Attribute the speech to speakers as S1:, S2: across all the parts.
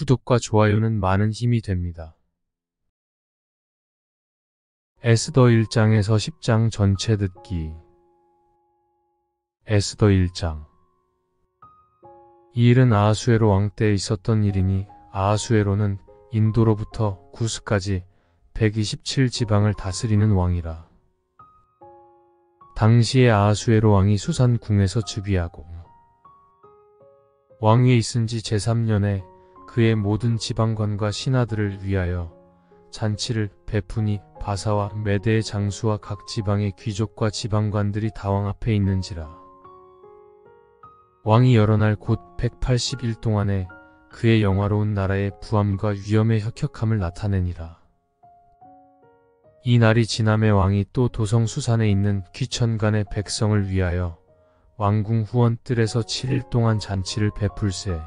S1: 구독과 좋아요는 많은 힘이 됩니다. 에스더 1장에서 10장 전체 듣기. 에스더 1장. 이 일은 아하수에로 왕 때에 있었던 일이니 아하수에로는 인도로부터 구스까지 127지방을 다스리는 왕이라. 당시에 아하수에로 왕이 수산 궁에서 즉위하고 왕위에 있은 지 제3년에 그의 모든 지방관과 신하들을 위하여 잔치를 베푸니 바사와 메대의 장수와 각 지방의 귀족과 지방관들이 다왕 앞에 있는지라. 왕이 여러 날 곧 180일 동안에 그의 영화로운 나라의 부함과 위엄의 혁혁함을 나타내니라. 이 날이 지남에 왕이 또 도성 수산에 있는 귀천간의 백성을 위하여 왕궁 후원 뜰에서 7일 동안 잔치를 베풀세.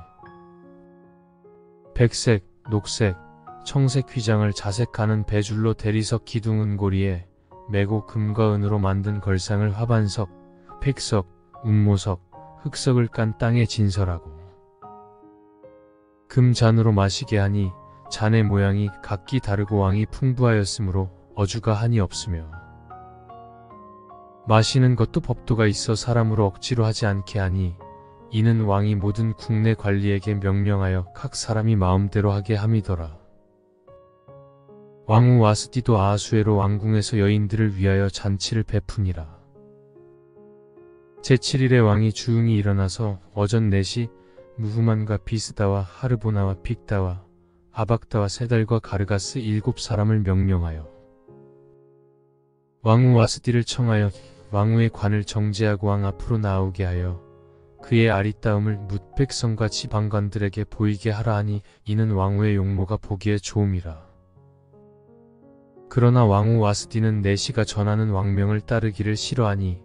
S1: 백색, 녹색, 청색 휘장을 자색하는 배줄로 대리석 기둥 은고리에 매고 금과 은으로 만든 걸상을 화반석, 팩석, 운모석, 흑석을 깐 땅에 진설하고 금잔으로 마시게 하니 잔의 모양이 각기 다르고 왕이 풍부하였으므로 어주가 한이 없으며 마시는 것도 법도가 있어 사람으로 억지로 하지 않게 하니 이는 왕이 모든 국내 관리에게 명령하여 각 사람이 마음대로 하게 함이더라. 왕후 와스디도 아하수에로 왕궁에서 여인들을 위하여 잔치를 베푸니라. 제7일에 왕이 주웅이 일어나서 어전 넷이 무후만과 비스다와 하르보나와 빅다와 아박다와 세달과 가르가스 7사람을 명령하여 왕후 와스디를 청하여 왕후의 관을 정제하고 왕 앞으로 나오게 하여 그의 아리따움을 뭇 백성과 지방관들에게 보이게 하라 하니 이는 왕후의 용모가 보기에 좋음이라. 그러나 왕후 와스디는 내시가 전하는 왕명을 따르기를 싫어하니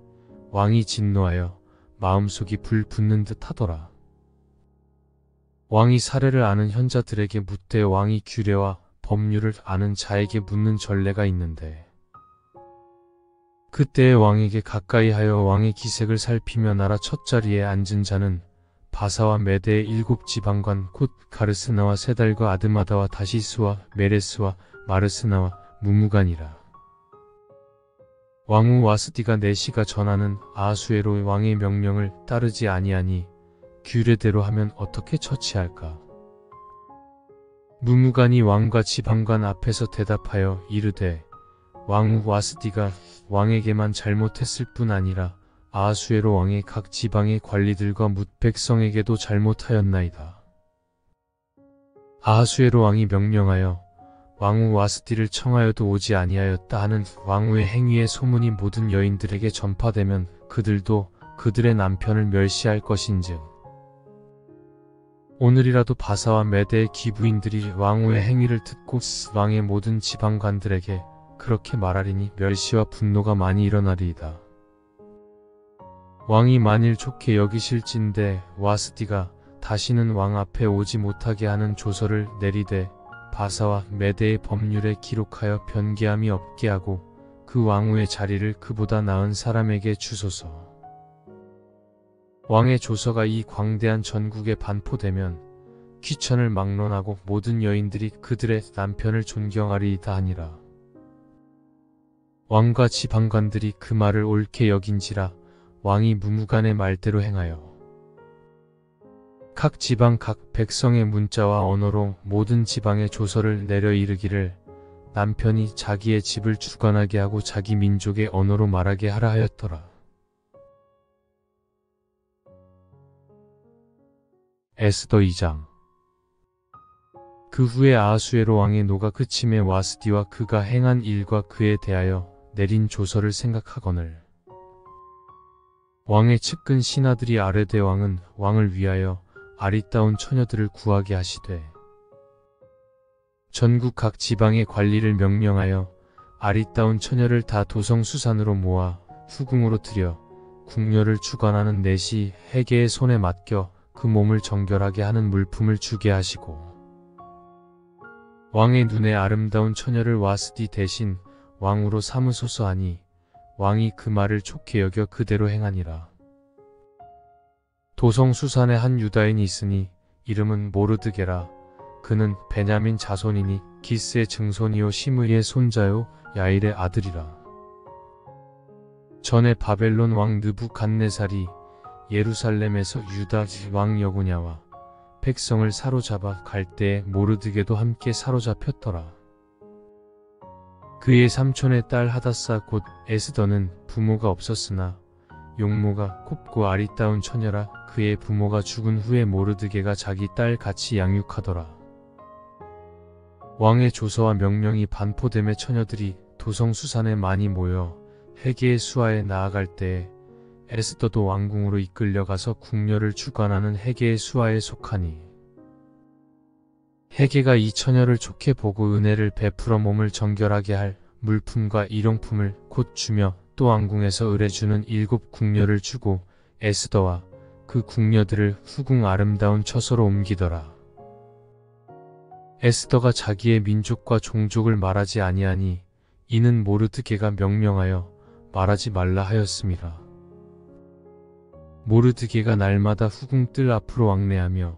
S1: 왕이 진노하여 마음속이 불 붙는 듯 하더라. 왕이 사례를 아는 현자들에게 묻되 왕이 규례와 법률을 아는 자에게 묻는 전례가 있는데 그때에 왕에게 가까이 하여 왕의 기색을 살피며 나라 첫자리에 앉은 자는 바사와 메대의 7지방관 곧 가르스나와 세달과 아드마다와 다시스와 메레스와 마르스나와 무무간이라. 왕후 와스디가 내시가 전하는 아하수에로 왕의 명령을 따르지 아니하니 규례대로 하면 어떻게 처치할까? 무무간이 왕과 지방관 앞에서 대답하여 이르되 왕후 와스디가 왕에게만 잘못했을 뿐 아니라 아하수에로 왕의 각 지방의 관리들과 뭇 백성에게도 잘못하였나이다. 아하수에로 왕이 명령하여 왕후 와스디를 청하여도 오지 아니하였다 하는 왕후의 행위의 소문이 모든 여인들에게 전파되면 그들도 그들의 남편을 멸시할 것인즉 오늘이라도 바사와 메대의 기부인들이 왕후의 행위를 듣고 왕의 모든 지방관들에게 그렇게 말하리니 멸시와 분노가 많이 일어나리이다. 왕이 만일 좋게 여기실진대 와스디가 다시는 왕 앞에 오지 못하게 하는 조서를 내리되 바사와 메대의 법률에 기록하여 변개함이 없게 하고 그 왕후의 자리를 그보다 나은 사람에게 주소서. 왕의 조서가 이 광대한 전국에 반포되면 귀천을 막론하고 모든 여인들이 그들의 남편을 존경하리이다 하니라. 왕과 지방관들이 그 말을 옳게 여긴지라 왕이 무무간의 말대로 행하여 각 지방 각 백성의 문자와 언어로 모든 지방의 조서를 내려 이르기를 남편이 자기의 집을 주관하게 하고 자기 민족의 언어로 말하게 하라 하였더라. 에스더 2장. 그 후에 아하수에로 왕의 노가 그침에 와스디와 그가 행한 일과 그에 대하여 내린 조서를 생각하거늘 왕의 측근 신하들이 아르데 왕은 왕을 위하여 아리따운 처녀들을 구하게 하시되 전국 각 지방의 관리를 명령하여 아리따운 처녀를 다 도성 수산으로 모아 후궁으로 들여 궁녀를 주관하는 내시 해계의 손에 맡겨 그 몸을 정결하게 하는 물품을 주게 하시고 왕의 눈에 아름다운 처녀를 와스디 대신 왕으로 삼으소서 하니 왕이 그 말을 좋게 여겨 그대로 행하니라. 도성 수산에 한 유다인이 있으니 이름은 모르드게라. 그는 베냐민 자손이니 기스의 증손이요 시므이의 손자요 야일의 아들이라. 전에 바벨론 왕 느부갓네살이 예루살렘에서 유다 왕 여고냐와 백성을 사로잡아 갈 때에 모르드게도 함께 사로잡혔더라. 그의 삼촌의 딸 하닷사 곧 에스더는 부모가 없었으나 용모가 곱고 아리따운 처녀라. 그의 부모가 죽은 후에 모르드게가 자기 딸 같이 양육하더라. 왕의 조서와 명령이 반포됨에 처녀들이 도성수산에 많이 모여 헤게의 수하에 나아갈 때에 에스더도 왕궁으로 이끌려가서 궁녀를 주관하는 헤게의 수하에 속하니 헤게가 이 처녀를 좋게 보고 은혜를 베풀어 몸을 정결하게 할 물품과 일용품을 곧 주며 또 왕궁에서 의뢰주는 7 궁녀를 주고 에스더와 그 궁녀들을 후궁 아름다운 처소로 옮기더라. 에스더가 자기의 민족과 종족을 말하지 아니하니 이는 모르드게가 명령하여 말하지 말라 하였음이라. 모르드게가 날마다 후궁 뜰 앞으로 왕래하며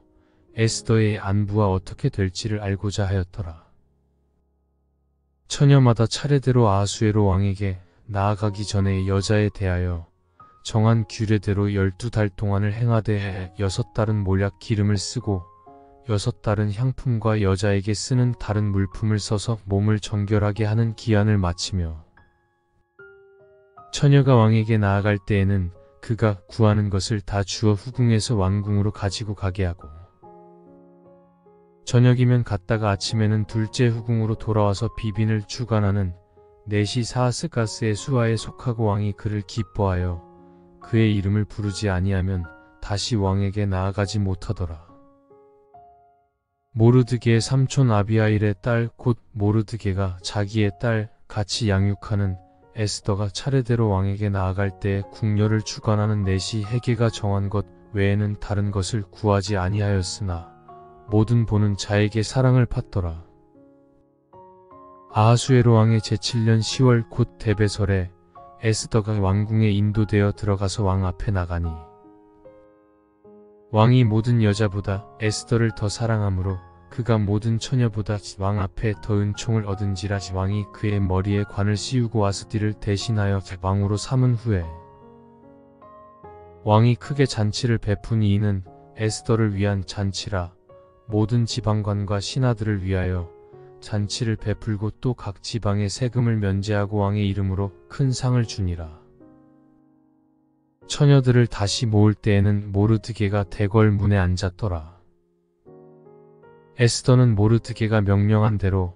S1: 에스더의 안부와 어떻게 될지를 알고자 하였더라. 처녀마다 차례대로 아하수에로 왕에게 나아가기 전에 여자에 대하여 정한 규례대로 12달 동안을 행하되 6달은 몰약 기름을 쓰고 6달은 향품과 여자에게 쓰는 다른 물품을 써서 몸을 정결하게 하는 기한을 마치며 처녀가 왕에게 나아갈 때에는 그가 구하는 것을 다 주어 후궁에서 왕궁으로 가지고 가게 하고 저녁이면 갔다가 아침에는 둘째 후궁으로 돌아와서 비빈을 주관하는 넷이 사하스가스의 수하에 속하고 왕이 그를 기뻐하여 그의 이름을 부르지 아니하면 다시 왕에게 나아가지 못하더라. 모르드게의 삼촌 아비하일의 딸 곧 모르드게가 자기의 딸 같이 양육하는 에스더가 차례대로 왕에게 나아갈 때 궁녀를 주관하는 넷이 헤게가 정한 것 외에는 다른 것을 구하지 아니하였으나 모든 보는 자에게 사랑을 받더라. 아하수에로 왕의 제7년 10월 곧 데베설에 에스더가 왕궁에 인도되어 들어가서 왕 앞에 나가니 왕이 모든 여자보다 에스더를 더 사랑하므로 그가 모든 처녀보다 왕 앞에 더 은총을 얻은지라. 왕이 그의 머리에 관을 씌우고 와스디를 대신하여 왕으로 삼은 후에 왕이 크게 잔치를 베푸니 이는 에스더를 위한 잔치라. 모든 지방관과 신하들을 위하여 잔치를 베풀고 또 각 지방의 세금을 면제하고 왕의 이름으로 큰 상을 주니라. 처녀들을 다시 모을 때에는 모르드게가 대궐 문에 앉았더라. 에스더는 모르드게가 명령한 대로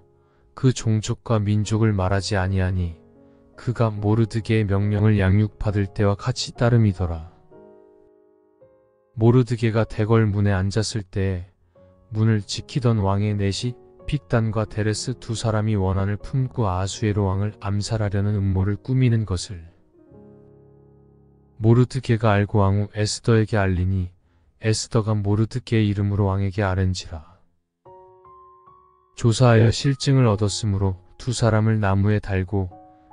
S1: 그 종족과 민족을 말하지 아니하니 그가 모르드게의 명령을 양육받을 때와 같이 따름이더라. 모르드게가 대궐 문에 앉았을 때에 문을 지키던 왕의 넷이 빅단과 데레스 두 사람이 원한을 품고 아하수에로 왕을 암살하려는 음모를 꾸미는 것을 모르드게가 알고 왕 후 에스더에게 알리니 에스더가 모르드게의 이름으로 왕에게 아른지라. 조사하여 실증을 얻었으므로 두 사람을 나무에 달고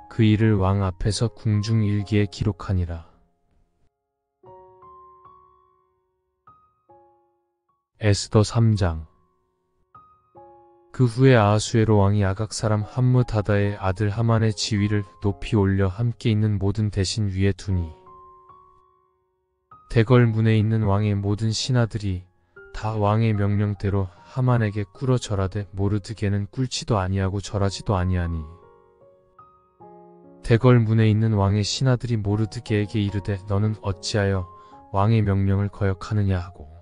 S1: 그 일을 왕 앞에서 궁중 일기에 기록하니라. 에스더 3장. 그 후에 아하수에로 왕이 아각 사람 함므다다의 아들 하만의 지위를 높이 올려 함께 있는 모든 대신 위에 두니 대궐 문에 있는 왕의 모든 신하들이 다 왕의 명령대로 하만에게 꿇어 절하되 모르드게는 꿇지도 아니하고 절하지도 아니하니 대궐 문에 있는 왕의 신하들이 모르드게에게 이르되 너는 어찌하여 왕의 명령을 거역하느냐 하고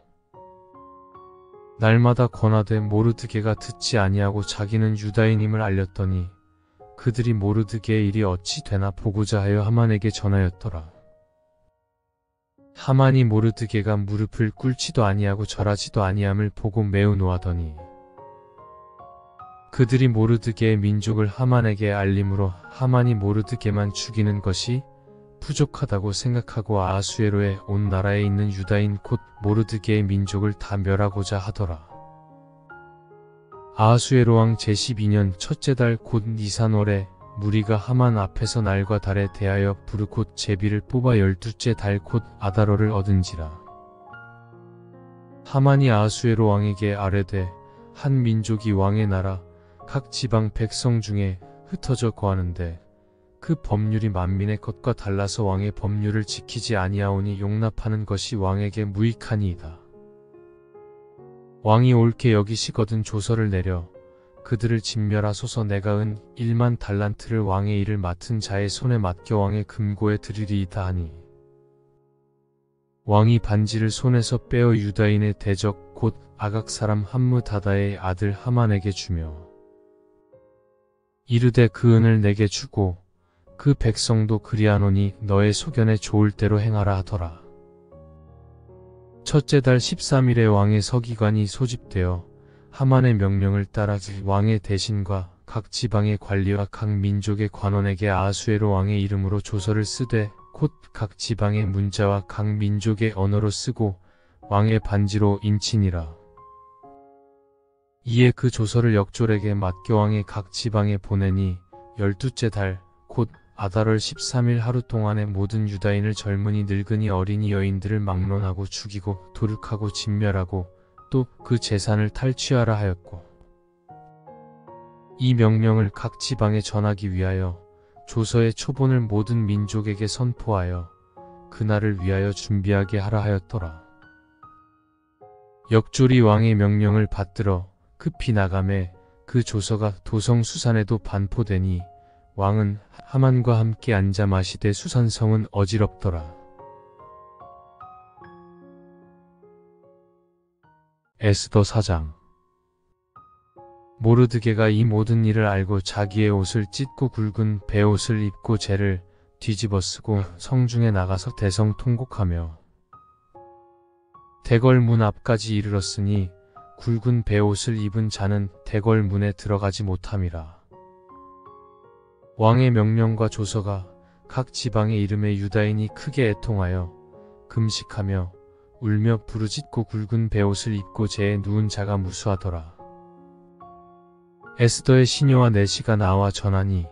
S1: 날마다 권하되 모르드게가 듣지 아니하고 자기는 유다인임을 알렸더니 그들이 모르드게의 일이 어찌 되나 보고자 하여 하만에게 전하였더라. 하만이 모르드게가 무릎을 꿇지도 아니하고 절하지도 아니함을 보고 매우 노하더니 그들이 모르드게의 민족을 하만에게 알림으로 하만이 모르드게만 죽이는 것이 부족하다고 생각하고 아하수에로의 온 나라에 있는 유다인 곧 모르드게의 민족을 다 멸하고자 하더라. 아하수에로 왕 제12년 첫째 달 곧 니산월에 무리가 하만 앞에서 날과 달에 대하여 부르 곧 제비를 뽑아 12째 달 곧 아다로를 얻은지라. 하만이 아하수에로 왕에게 아뢰되 한 민족이 왕의 나라 각 지방 백성 중에 흩어져 거하는데 그 법률이 만민의 것과 달라서 왕의 법률을 지키지 아니하오니 용납하는 것이 왕에게 무익하니이다. 왕이 옳게 여기시거든 조서를 내려 그들을 진멸하소서. 내가 은 1만 달란트를 왕의 일을 맡은 자의 손에 맡겨 왕의 금고에 드리리이다 하니 왕이 반지를 손에서 빼어 유다인의 대적 곧 아각 사람 함므다다의 아들 하만에게 주며 이르되 그 은을 내게 주고 그 백성도 그리하노니 너의 소견에 좋을 대로 행하라 하더라. 첫째 달 13일에 왕의 서기관이 소집되어 하만의 명령을 따라 왕의 대신과 각 지방의 관리와 각 민족의 관원에게 아하수에로 왕의 이름으로 조서를 쓰되 곧 각 지방의 문자와 각 민족의 언어로 쓰고 왕의 반지로 인치니라. 이에 그 조서를 역졸에게 맡겨 왕의 각 지방에 보내니 12째 달 곧 아달월 13일 하루 동안에 모든 유다인을 젊은이 늙은이 어린이 여인들을 막론하고 죽이고 도륙하고 진멸하고 또 그 재산을 탈취하라 하였고 이 명령을 각 지방에 전하기 위하여 조서의 초본을 모든 민족에게 선포하여 그날을 위하여 준비하게 하라 하였더라. 역졸이 왕의 명령을 받들어 급히 나가매 그 조서가 도성 수산에도 반포되니 왕은 하만과 함께 앉아 마시되 수산성은 어지럽더라. 에스더 4장. 모르드게가 이 모든 일을 알고 자기의 옷을 찢고 굵은 베옷을 입고 재를 뒤집어 쓰고 성중에 나가서 대성통곡하며 대궐 문 앞까지 이르렀으니 굵은 베옷을 입은 자는 대궐 문에 들어가지 못함이라. 왕의 명령과 조서가 각 지방의 이름에 유다인이 크게 애통하여 금식하며 울며 부르짖고 굵은 베옷을 입고 재에 누운 자가 무수하더라. 에스더의 시녀와 내시가 나와 전하니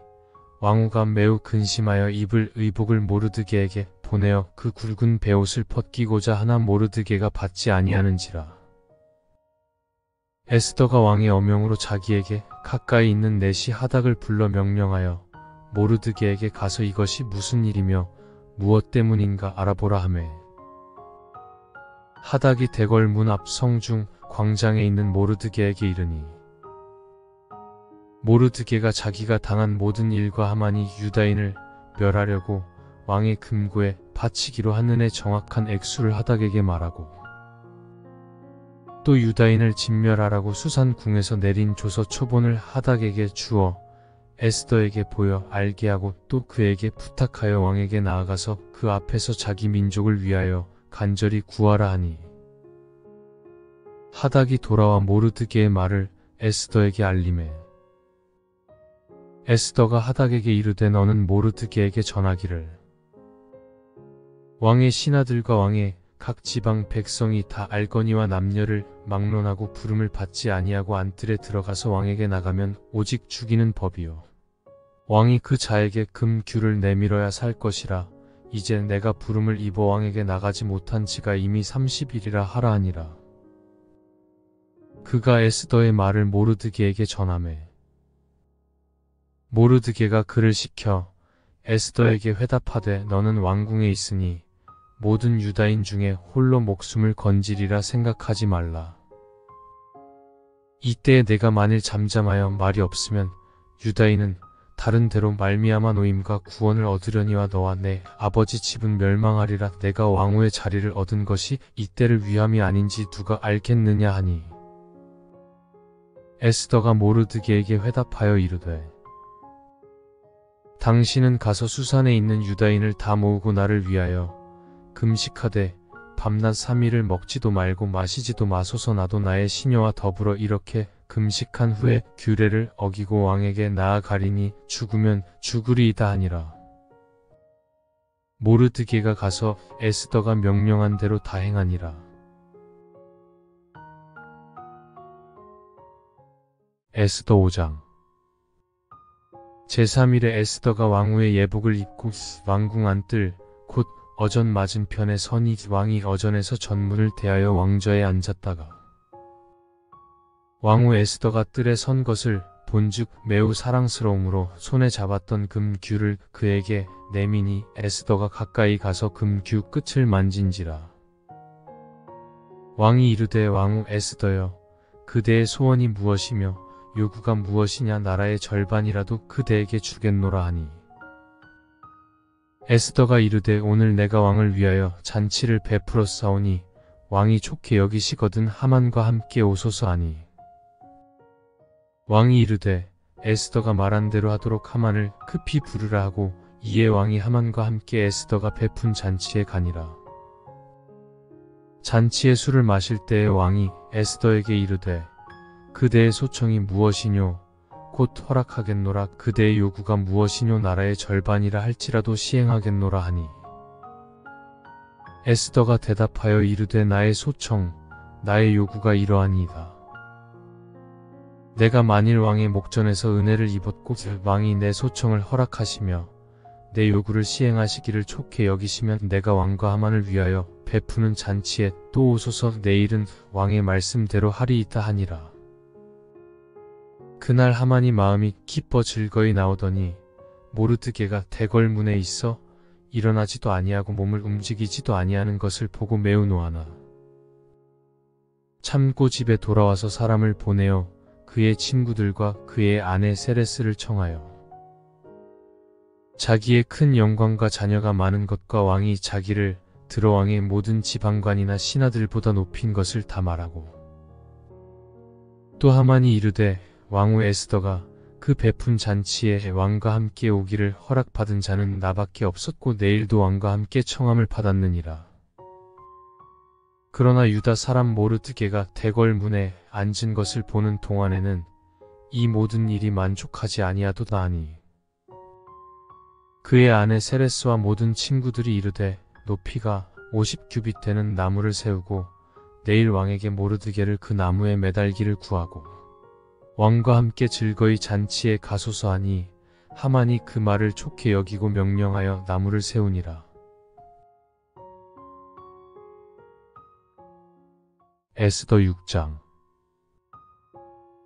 S1: 왕후가 매우 근심하여 입을 의복을 모르드게에게 보내어 그 굵은 베옷을 벗기고자 하나 모르드게가 받지 아니하는지라. 에스더가 왕의 어명으로 자기에게 가까이 있는 내시 하닥을 불러 명령하여 모르드게에게 가서 이것이 무슨 일이며 무엇 때문인가 알아보라 하매 하닥이 대궐 문 앞 성중 광장에 있는 모르드게에게 이르니 모르드게가 자기가 당한 모든 일과 하만이 유다인을 멸하려고 왕의 금고에 바치기로 한 은의 정확한 액수를 하닥에게 말하고 또 유다인을 진멸하라고 수산궁에서 내린 조서 초본을 하닥에게 주어 에스더에게 보여 알게 하고 또 그에게 부탁하여 왕에게 나아가서 그 앞에서 자기 민족을 위하여 간절히 구하라 하니 하닥이 돌아와 모르드게의 말을 에스더에게 알리매 에스더가 하닥에게 이르되 너는 모르드게에게 전하기를 왕의 신하들과 왕의 각 지방 백성이 다 알거니와 남녀를 막론하고 부름을 받지 아니하고 안뜰에 들어가서 왕에게 나가면 오직 죽이는 법이요 왕이 그 자에게 금규를 내밀어야 살 것이라. 이제 내가 부름을 입어 왕에게 나가지 못한 지가 이미 30일이라 하라 하니라. 그가 에스더의 말을 모르드게에게 전하매 모르드게가 그를 시켜 에스더에게 회답하되 너는 왕궁에 있으니 모든 유다인 중에 홀로 목숨을 건지리라 생각하지 말라. 이때에 내가 만일 잠잠하여 말이 없으면 유다인은 다른 데로 말미암아 노임과 구원을 얻으려니와 너와 내 아버지 집은 멸망하리라. 내가 왕후의 자리를 얻은 것이 이때를 위함이 아닌지 누가 알겠느냐 하니 에스더가 모르드게에게 회답하여 이르되 당신은 가서 수산에 있는 유다인을 다 모으고 나를 위하여 금식하되 밤낮 3일을 먹지도 말고 마시지도 마소서. 나도 나의 시녀와 더불어 이렇게 금식한 후에 규례를 어기고 왕에게 나아가리니 죽으면 죽으리이다 하니라. 모르드게가 가서 에스더가 명령한 대로 다 행하니라. 에스더 5장. 제3일에 에스더가 왕후의 예복을 입고 왕궁 안뜰 곧 어전 맞은편에 서니 왕이 어전에서 전문을 대하여 왕좌에 앉았다가 왕후 에스더가 뜰에 선 것을 본즉 매우 사랑스러움으로 손에 잡았던 금규를 그에게 내미니 에스더가 가까이 가서 금규 끝을 만진지라. 왕이 이르되 왕후 에스더여 그대의 소원이 무엇이며 요구가 무엇이냐 나라의 절반이라도 그대에게 주겠노라 하니 에스더가 이르되 오늘 내가 왕을 위하여 잔치를 베풀었사오니 왕이 좋게 여기시거든 하만과 함께 오소서 하니 왕이 이르되 에스더가 말한 대로 하도록 하만을 급히 부르라 하고 이에 왕이 하만과 함께 에스더가 베푼 잔치에 가니라. 잔치의 술을 마실 때에 왕이 에스더에게 이르되 그대의 소청이 무엇이뇨 곧 허락하겠노라 그대의 요구가 무엇이뇨 나라의 절반이라 할지라도 시행하겠노라 하니 에스더가 대답하여 이르되 나의 소청 나의 요구가 이러하니이다. 내가 만일 왕의 목전에서 은혜를 입었고 왕이 내 소청을 허락하시며 내 요구를 시행하시기를 좋게 여기시면 내가 왕과 하만을 위하여 베푸는 잔치에 또 오소서 내일은 왕의 말씀대로 하리이다 하니라. 그날 하만이 마음이 기뻐 즐거이 나오더니 모르드게가 대궐문에 있어 일어나지도 아니하고 몸을 움직이지도 아니하는 것을 보고 매우 노하나 참고 집에 돌아와서 사람을 보내어 그의 친구들과 그의 아내 세레스를 청하여 자기의 큰 영광과 자녀가 많은 것과 왕이 자기를 들어 왕의 모든 지방관이나 신하들보다 높인 것을 다 말하고 또 하만이 이르되 왕후 에스더가 그 베푼 잔치에 왕과 함께 오기를 허락받은 자는 나밖에 없었고 내일도 왕과 함께 청함을 받았느니라. 그러나 유다 사람 모르드게가 대궐문에 앉은 것을 보는 동안에는 이 모든 일이 만족하지 아니하도다 하니 그의 아내 세레스와 모든 친구들이 이르되 높이가 50규빗 되는 나무를 세우고 내일 왕에게 모르드게를 그 나무에 매달기를 구하고 왕과 함께 즐거이 잔치에 가소서 하니 하만이 그 말을 좋게 여기고 명령하여 나무를 세우니라. 에스더 6장.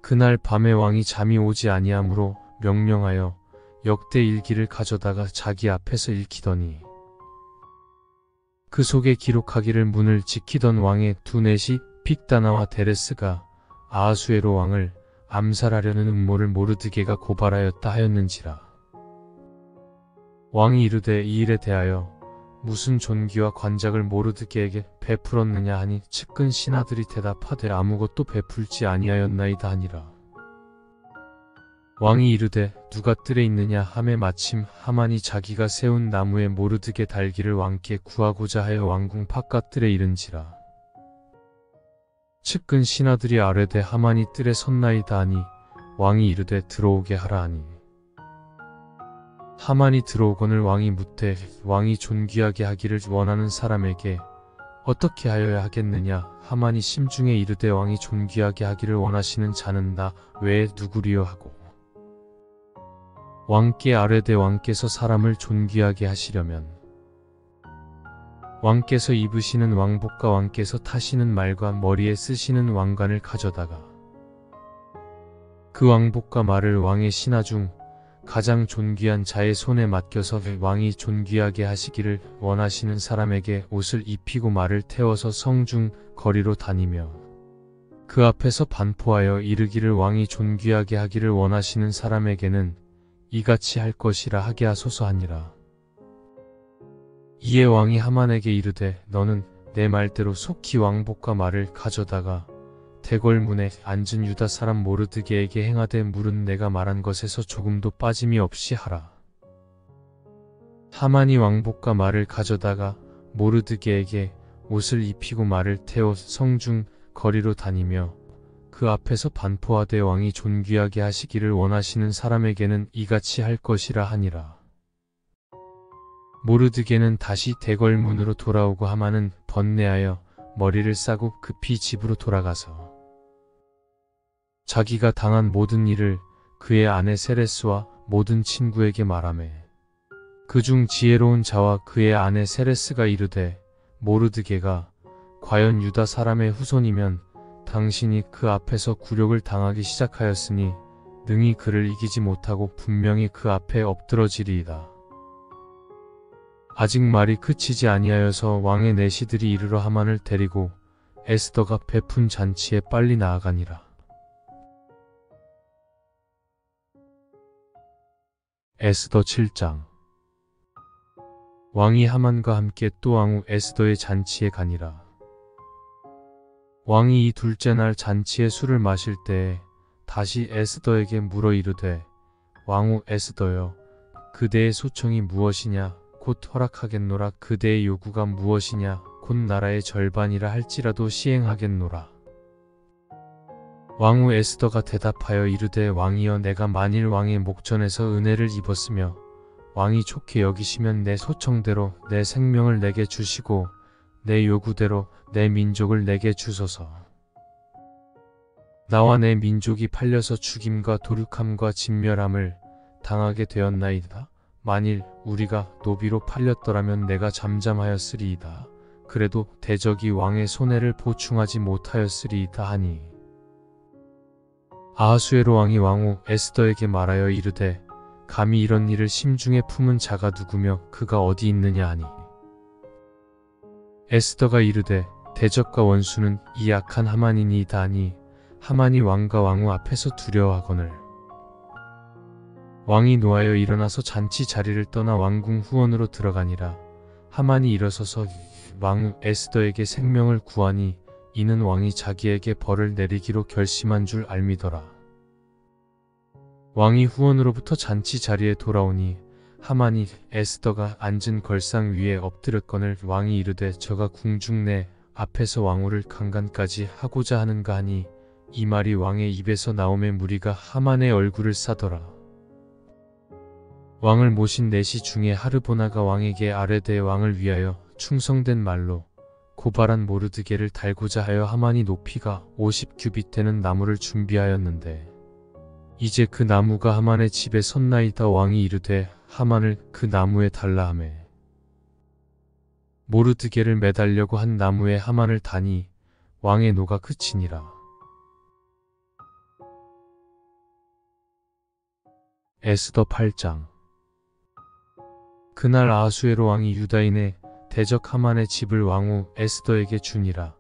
S1: 그날 밤에 왕이 잠이 오지 아니하므로 명령하여 역대 일기를 가져다가 자기 앞에서 읽히더니 그 속에 기록하기를 문을 지키던 왕의 두 넷이 빅다나와 데레스가 아하수에로 왕을 암살하려는 음모를 모르드게가 고발하였다 하였는지라. 왕이 이르되 이 일에 대하여 무슨 존귀와 관작을 모르드게에게 베풀었느냐 하니 측근 신하들이 대답하되 아무것도 베풀지 아니하였나이다 하니라. 왕이 이르되 누가 뜰에 있느냐 하매 마침 하만이 자기가 세운 나무에 모르드게 달기를 왕께 구하고자 하여 왕궁 바깥 뜰에 이른지라. 측근 신하들이 아뢰되 하만이 뜰에 섰나이다 하니 왕이 이르되 들어오게 하라 하니 하만이 들어오거늘 왕이 묻되 왕이 존귀하게 하기를 원하는 사람에게 어떻게 하여야 하겠느냐 하만이 심중에 이르되 왕이 존귀하게 하기를 원하시는 자는 나 외에 누구리요 하고 왕께 아뢰되 왕께서 사람을 존귀하게 하시려면 왕께서 입으시는 왕복과 왕께서 타시는 말과 머리에 쓰시는 왕관을 가져다가 그 왕복과 말을 왕의 신하 중 가장 존귀한 자의 손에 맡겨서 왕이 존귀하게 하시기를 원하시는 사람에게 옷을 입히고 말을 태워서 성중 거리로 다니며 그 앞에서 반포하여 이르기를 왕이 존귀하게 하기를 원하시는 사람에게는 이같이 할 것이라 하게 하소서 하니라. 이에 왕이 하만에게 이르되 너는 내 말대로 속히 왕복과 말을 가져다가 대궐문에 앉은 유다 사람 모르드게에게 행하되 물은 내가 말한 것에서 조금도 빠짐이 없이 하라. 하만이 왕복과 말을 가져다가 모르드게에게 옷을 입히고 말을 태워 성중 거리로 다니며 그 앞에서 반포하되 왕이 존귀하게 하시기를 원하시는 사람에게는 이같이 할 것이라 하니라. 모르드게는 다시 대궐문으로 돌아오고 하만은 번뇌하여 머리를 싸고 급히 집으로 돌아가서 자기가 당한 모든 일을 그의 아내 세레스와 모든 친구에게 말하매 그중 지혜로운 자와 그의 아내 세레스가 이르되 모르드게가 과연 유다 사람의 후손이면 당신이 그 앞에서 굴욕을 당하기 시작하였으니 능히 그를 이기지 못하고 분명히 그 앞에 엎드러지리이다. 아직 말이 그치지 아니하여서 왕의 내시들이 이르러 하만을 데리고 에스더가 베푼 잔치에 빨리 나아가니라. 에스더 7장. 왕이 하만과 함께 또 왕후 에스더의 잔치에 가니라. 왕이 이 둘째 날 잔치에 술을 마실 때에 다시 에스더에게 물어 이르되, 왕후 에스더여, 그대의 소청이 무엇이냐? 곧 허락하겠노라. 그대의 요구가 무엇이냐? 곧 나라의 절반이라 할지라도 시행하겠노라. 왕후 에스더가 대답하여 이르되, 왕이여, 내가 만일 왕의 목전에서 은혜를 입었으며 왕이 좋게 여기시면 내 소청대로 내 생명을 내게 주시고 내 요구대로 내 민족을 내게 주소서. 나와 내 민족이 팔려서 죽임과 도륙함과 진멸함을 당하게 되었나이다. 만일 우리가 노비로 팔렸더라면 내가 잠잠하였으리이다. 그래도 대적이 왕의 손해를 보충하지 못하였으리이다 하니, 아하수에로 왕이 왕후 에스더에게 말하여 이르되, 감히 이런 일을 심중에 품은 자가 누구며 그가 어디 있느냐 하니, 에스더가 이르되, 대적과 원수는 이 악한 하만이니이다 하니, 하만이 왕과 왕후 앞에서 두려워하거늘. 왕이 노하여 일어나서 잔치 자리를 떠나 왕궁 후원으로 들어가니라. 하만이 일어서서 왕후 에스더에게 생명을 구하니 이는 왕이 자기에게 벌을 내리기로 결심한 줄 알미더라. 왕이 후원으로부터 잔치 자리에 돌아오니 하만이 에스더가 앉은 걸상 위에 엎드렸거늘 왕이 이르되, 저가 궁중 내 앞에서 왕후를 강간까지 하고자 하는가 하니, 이 말이 왕의 입에서 나오매 무리가 하만의 얼굴을 싸더라. 왕을 모신 내시 중에 하르보나가 왕에게 아뢰되 왕을 위하여 충성된 말로 고발한 모르드게를 달고자 하여 하만이 높이가 50규빗 되는 나무를 준비하였는데, 이제 그 나무가 하만의 집에 섰나이다. 왕이 이르되 하만을 그 나무에 달라 하매, 모르드게를 매달려고 한 나무에 하만을 다니 왕의 노가 그치니라. 에스더 8장. 그날 아하수에로 왕이 유다인의 대적 하만의 집을 왕후 에스더에게 주니라.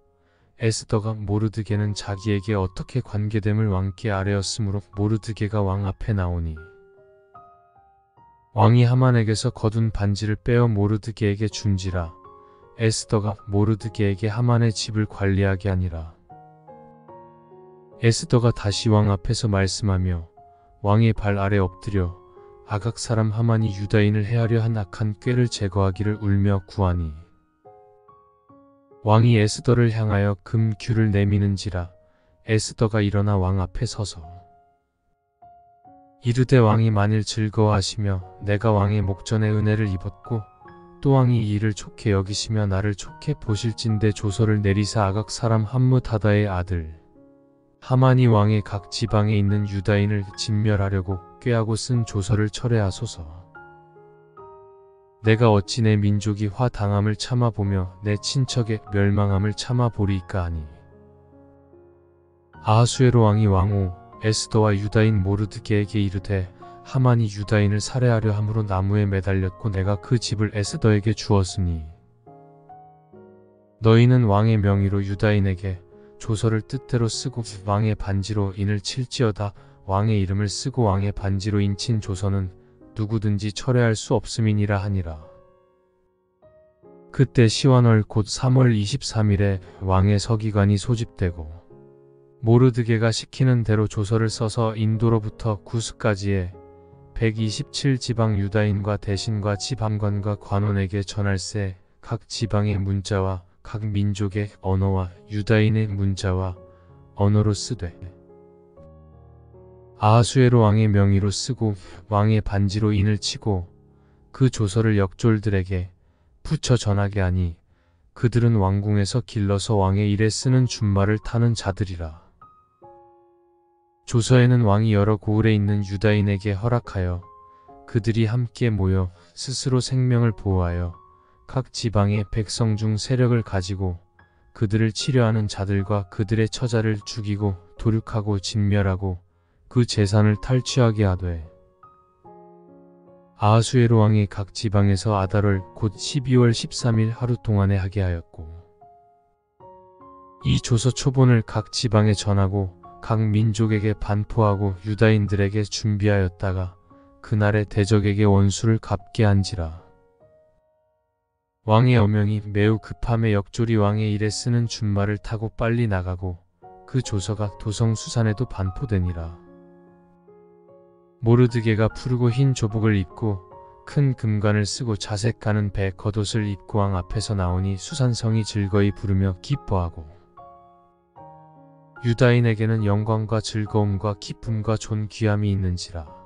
S1: 에스더가 모르드게는 자기에게 어떻게 관계됨을 왕께 아뢰었으므로 모르드게가 왕 앞에 나오니, 왕이 하만에게서 거둔 반지를 빼어 모르드게에게 준지라. 에스더가 모르드게에게 하만의 집을 관리하게 하니라. 에스더가 다시 왕 앞에서 말씀하며 왕의 발 아래 엎드려 아각 사람 하만이 유다인을 해하려 한 악한 꾀를 제거하기를 울며 구하니, 왕이 에스더를 향하여 금규를 내미는지라. 에스더가 일어나 왕 앞에 서서 이르되, 왕이 만일 즐거워하시며 내가 왕의 목전에 은혜를 입었고 또 왕이 이 일을 좋게 여기시며 나를 좋게 보실진대 조서를 내리사 아각 사람 함므다다의 아들 하만이 왕의 각 지방에 있는 유다인을 진멸하려고 꾀하고 쓴 조서를 철회하소서. 내가 어찌 내 민족이 화당함을 참아보며 내 친척의 멸망함을 참아보리이까 하니, 아하수에로 왕이 왕후 에스더와 유다인 모르드게에게 이르되, 하만이 유다인을 살해하려 함으로 나무에 매달렸고 내가 그 집을 에스더에게 주었으니, 너희는 왕의 명의로 유다인에게 조서를 뜻대로 쓰고 왕의 반지로 인을 칠지어다. 왕의 이름을 쓰고 왕의 반지로 인친 조서는 누구든지 철회할 수 없음이니라 하니라. 그때 시완월 곧 3월 23일에 왕의 서기관이 소집되고 모르드게가 시키는 대로 조서를 써서 인도로부터 구스까지의 127지방 유다인과 대신과 지방관과 관원에게 전할세. 각 지방의 문자와 각 민족의 언어와 유다인의 문자와 언어로 쓰되, 아하수에로 왕의 명의로 쓰고 왕의 반지로 인을 치고 그 조서를 역졸들에게 붙여 전하게 하니, 그들은 왕궁에서 길러서 왕의 일에 쓰는 준말을 타는 자들이라. 조서에는 왕이 여러 고을에 있는 유다인에게 허락하여 그들이 함께 모여 스스로 생명을 보호하여 각 지방의 백성 중 세력을 가지고 그들을 치려하는 자들과 그들의 처자를 죽이고 도륙하고 진멸하고 그 재산을 탈취하게 하되 아하수에로 왕이 각 지방에서 아달월 곧 12월 13일 하루 동안에 하게 하였고 이 조서 초본을 각 지방에 전하고 각 민족에게 반포하고 유다인들에게 준비하였다가 그날에 대적에게 원수를 갚게 한지라. 왕의 어명이 매우 급함에 역조리 왕의 일에 쓰는 준말을 타고 빨리 나가고 그 조서가 도성 수산에도 반포되니라. 모르드게가 푸르고 흰 조복을 입고 큰 금관을 쓰고 자색 가는 배 겉옷을 입고 왕 앞에서 나오니 수산성이 즐거이 부르며 기뻐하고 유다인에게는 영광과 즐거움과 기쁨과 존귀함이 있는지라.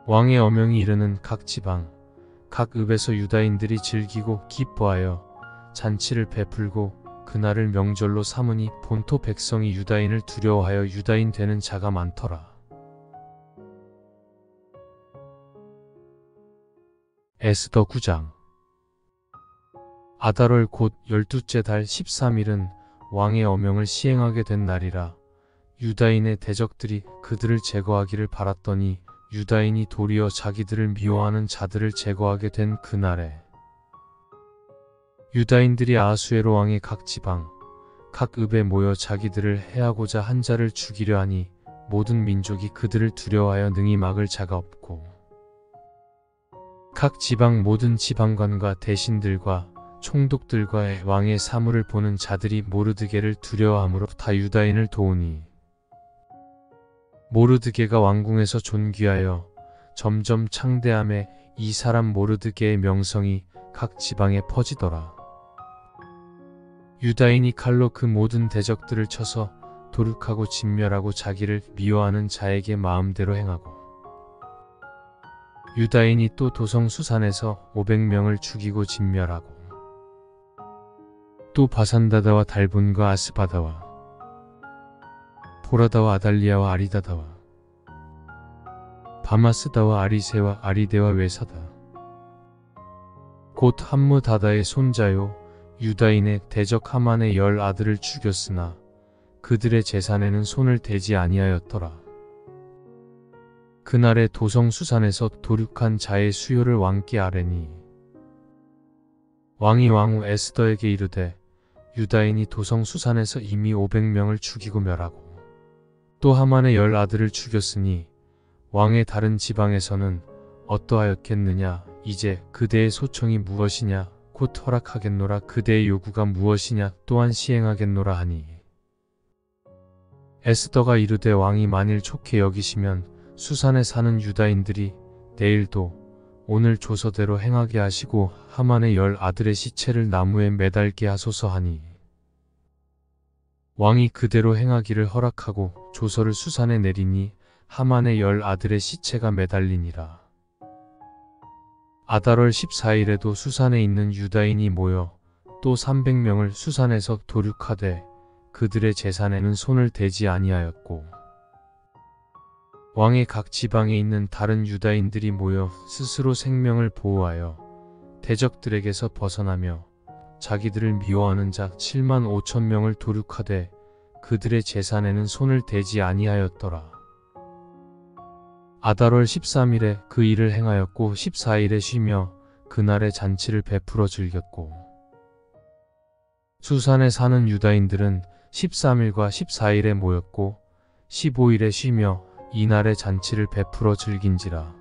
S1: 왕의 어명이 이르는 각 지방 각 읍에서 유다인들이 즐기고 기뻐하여 잔치를 베풀고 그날을 명절로 삼으니 본토 백성이 유다인을 두려워하여 유다인 되는 자가 많더라. 에스더 9장. 아달월 곧 12째 달 13일은 왕의 어명을 시행하게 된 날이라. 유다인의 대적들이 그들을 제거하기를 바랐더니 유다인이 도리어 자기들을 미워하는 자들을 제거하게 된 그날에 유다인들이 아하수에로 왕의 각 지방 각 읍에 모여 자기들을 해하고자 한 자를 죽이려 하니 모든 민족이 그들을 두려워하여 능히 막을 자가 없고 각 지방 모든 지방관과 대신들과 총독들과 왕의 사물을 보는 자들이 모르드게를 두려워함으로 다 유다인을 도우니 모르드게가 왕궁에서 존귀하여 점점 창대함에 이 사람 모르드게의 명성이 각 지방에 퍼지더라. 유다인이 칼로 그 모든 대적들을 쳐서 도륙하고 진멸하고 자기를 미워하는 자에게 마음대로 행하고 유다인이 또 도성 수산에서 500명을 죽이고 진멸하고 또 바산다다와 달본과 아스바다와 보라다와 아달리아와 아리다다와 바마스다와 아리세와 아리데와 외사다 곧 함무다다의 손자요 유다인의 대적 하만의 10 아들을 죽였으나 그들의 재산에는 손을 대지 아니하였더라. 그날에 도성 수산에서 도륙한 자의 수요를 왕께 아뢰니 왕이 왕후 에스더에게 이르되 유다인이 도성 수산에서 이미 500명을 죽이고 멸하고 또 하만의 10 아들을 죽였으니 왕의 다른 지방에서는 어떠하였겠느냐. 이제 그대의 소청이 무엇이냐. 곧 허락하겠노라. 그대의 요구가 무엇이냐. 또한 시행하겠노라 하니 에스더가 이르되 왕이 만일 좋게 여기시면 수산에 사는 유다인들이 내일도 오늘 조서대로 행하게 하시고 하만의 10 아들의 시체를 나무에 매달게 하소서 하니 왕이 그대로 행하기를 허락하고 조서를 수산에 내리니 하만의 10 아들의 시체가 매달리니라. 아달월 14일에도 수산에 있는 유다인이 모여 또 300명을 수산에서 도륙하되 그들의 재산에는 손을 대지 아니하였고 왕의 각 지방에 있는 다른 유다인들이 모여 스스로 생명을 보호하여 대적들에게서 벗어나며 자기들을 미워하는 자 7만 5천 명을 도륙하되 그들의 재산에는 손을 대지 아니하였더라. 아달월 13일에 그 일을 행하였고 14일에 쉬며 그날의 잔치를 베풀어 즐겼고 수산에 사는 유다인들은 13일과 14일에 모였고 15일에 쉬며 이날의 잔치를 베풀어 즐긴지라.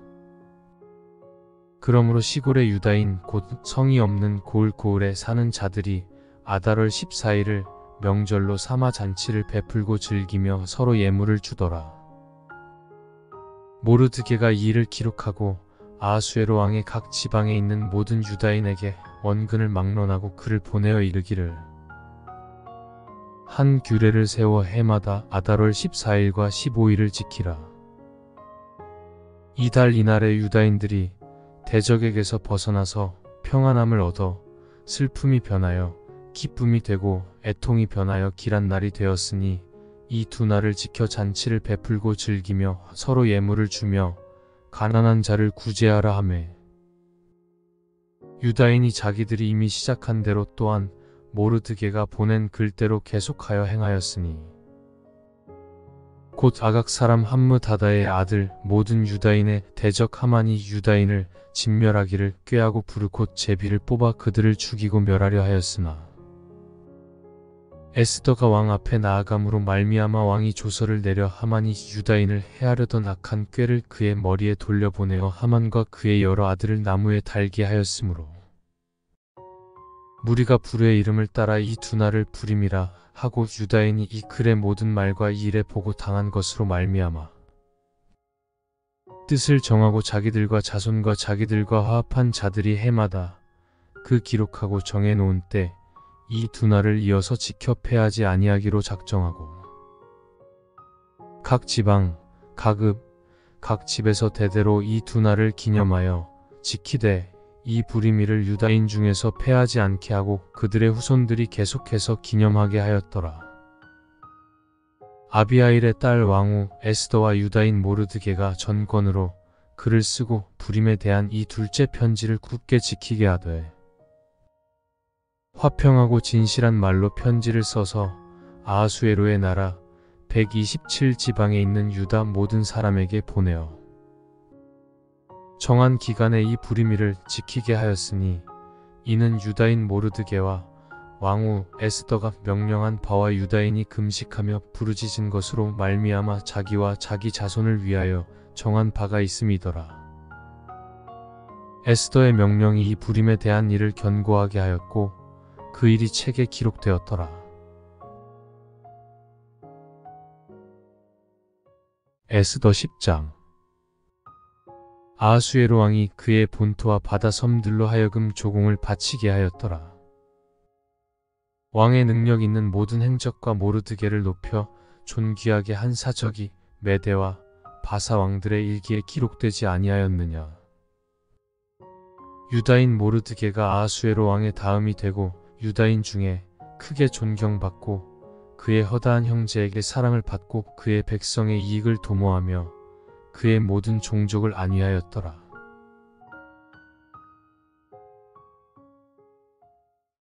S1: 그러므로 시골의 유다인 곧 성이 없는 고을고을에 사는 자들이 아달월 14일을 명절로 삼아 잔치를 베풀고 즐기며 서로 예물을 주더라. 모르드게가 이 일을 기록하고 아하수에로 왕의 각 지방에 있는 모든 유다인에게 원근을 막론하고 글을 보내어 이르기를 한 규례를 세워 해마다 아달월 14일과 15일을 지키라. 이달 이날에 유다인들이 대적에게서 벗어나서 평안함을 얻어 슬픔이 변하여 기쁨이 되고 애통이 변하여 길한 날이 되었으니 이 두 날을 지켜 잔치를 베풀고 즐기며 서로 예물을 주며 가난한 자를 구제하라 하매 유다인이 자기들이 이미 시작한 대로 또한 모르드게가 보낸 글대로 계속하여 행하였으니 곧 아각 사람 함므다다의 아들 모든 유다인의 대적 하만이 유다인을 진멸하기를 꾀하고 부르 곧 제비를 뽑아 그들을 죽이고 멸하려 하였으나 에스더가 왕 앞에 나아감으로 말미암아 왕이 조서를 내려 하만이 유다인을 해하려던 악한 꾀를 그의 머리에 돌려보내어 하만과 그의 여러 아들을 나무에 달게 하였으므로 무리가 부르의 이름을 따라 이 두 날을 부림이라 하고 유다인이 이 글의 모든 말과 이 일에 보고 당한 것으로 말미암아 뜻을 정하고 자기들과 자손과 자기들과 화합한 자들이 해마다 그 기록하고 정해놓은 때 이 두 날을 이어서 지켜 패하지 아니하기로 작정하고 각 지방, 각 읍, 각 집에서 대대로 이 두 날을 기념하여 지키되 이 부림이를 유다인 중에서 패하지 않게 하고 그들의 후손들이 계속해서 기념하게 하였더라. 아비하일의 딸 왕후 에스더와 유다인 모르드게가 전권으로 글을 쓰고 부림에 대한 이 둘째 편지를 굳게 지키게 하되 화평하고 진실한 말로 편지를 써서 아하수에로의 나라 127지방에 있는 유다 모든 사람에게 보내어 정한 기간에 이 부림이를 지키게 하였으니 이는 유다인 모르드게와 왕후 에스더가 명령한 바와 유다인이 금식하며 부르짖은 것으로 말미암아 자기와 자기 자손을 위하여 정한 바가 있음이더라. 에스더의 명령이 이 부림에 대한 일을 견고하게 하였고 그 일이 책에 기록되었더라. 에스더 10장. 아하수에로 왕이 그의 본토와 바다 섬들로 하여금 조공을 바치게 하였더라. 왕의 능력 있는 모든 행적과 모르드게를 높여 존귀하게 한 사적이 메대와 바사 왕들의 일기에 기록되지 아니하였느냐. 유다인 모르드게가 아하수에로 왕의 다음이 되고 유다인 중에 크게 존경받고 그의 허다한 형제에게 사랑을 받고 그의 백성의 이익을 도모하며 그의 모든 종족을 안위하였더라.